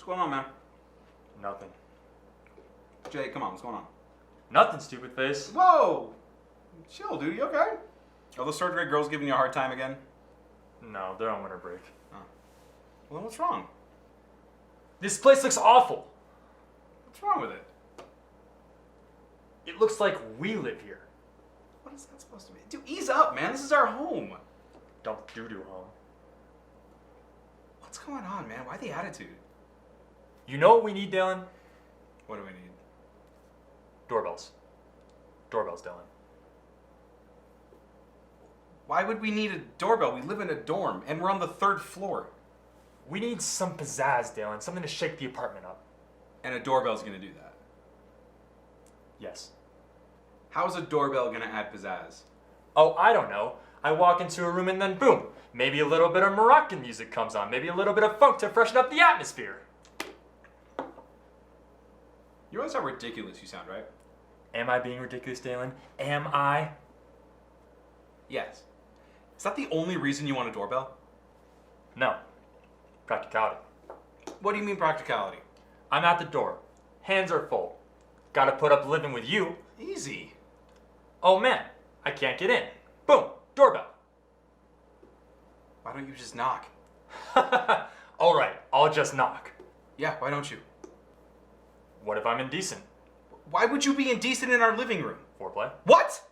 going on, man? Nothing. Jay, come on, what's going on? Nothing, stupid face. Whoa! Chill, dude, you okay? Are those third grade girls giving you a hard time again? No, they're on winter break. Oh. Well, then what's wrong? This place looks awful. What's wrong with it? It looks like we live here. What is that supposed to be? Dude, ease up, man. This is our home. Don't doo-doo home. What's going on, man? Why the attitude? You know what we need, Dylan? What do we need? Doorbells. Doorbells, Dylan. Why would we need a doorbell? We live in a dorm, and we're on the 3rd floor. We need some pizzazz, Dylan. Something to shake the apartment up. And a doorbell's gonna do that. Yes. How's a doorbell gonna add pizzazz? Oh, I don't know. I walk into a room and then boom. Maybe a little bit of Moroccan music comes on. Maybe a little bit of funk to freshen up the atmosphere. You realize how ridiculous you sound, right? Am I being ridiculous, Dylan? Am I? Yes. Is that the only reason you want a doorbell? No. Practicality. What do you mean practicality? I'm at the door. Hands are full. Gotta put up living with you. Easy. Oh man, I can't get in. Boom, doorbell. Why don't you just knock? All right, I'll just knock. Yeah, why don't you? What if I'm indecent? Why would you be indecent in our living room? Foreplay? What?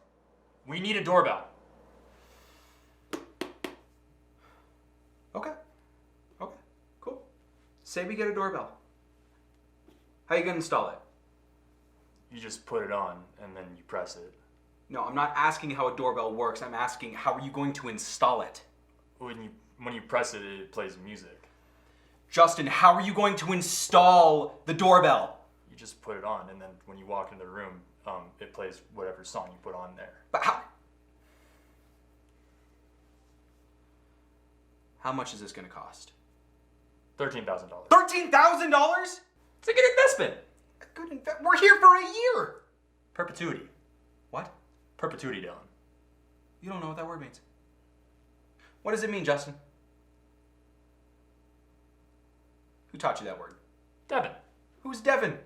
We need a doorbell. Okay. Okay, cool. Say we get a doorbell. How you gonna install it? You just put it on and then you press it. No, I'm not asking how a doorbell works. I'm asking how are you going to install it? When you press it, it plays music. Justin, how are you going to install the doorbell? You just put it on and then when you walk into the room, it plays whatever song you put on there. But how much is this gonna cost? $13,000. $13,000? It's a good investment. We're here for a year. Perpetuity. What? Perpetuity, Dylan. You don't know what that word means. What does it mean, Justin? Who taught you that word? Devin. Who's Devin?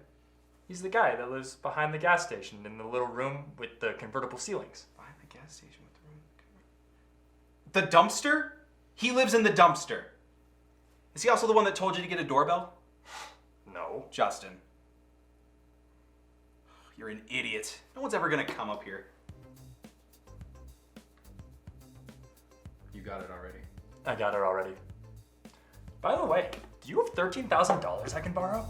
He's the guy that lives behind the gas station in the little room with the convertible ceilings. Behind the gas station with the room. The dumpster? He lives in the dumpster. Is he also the one that told you to get a doorbell? No. Justin. You're an idiot. No one's ever gonna come up here. You got it already. I got it already. By the way, do you have $13,000 I can borrow?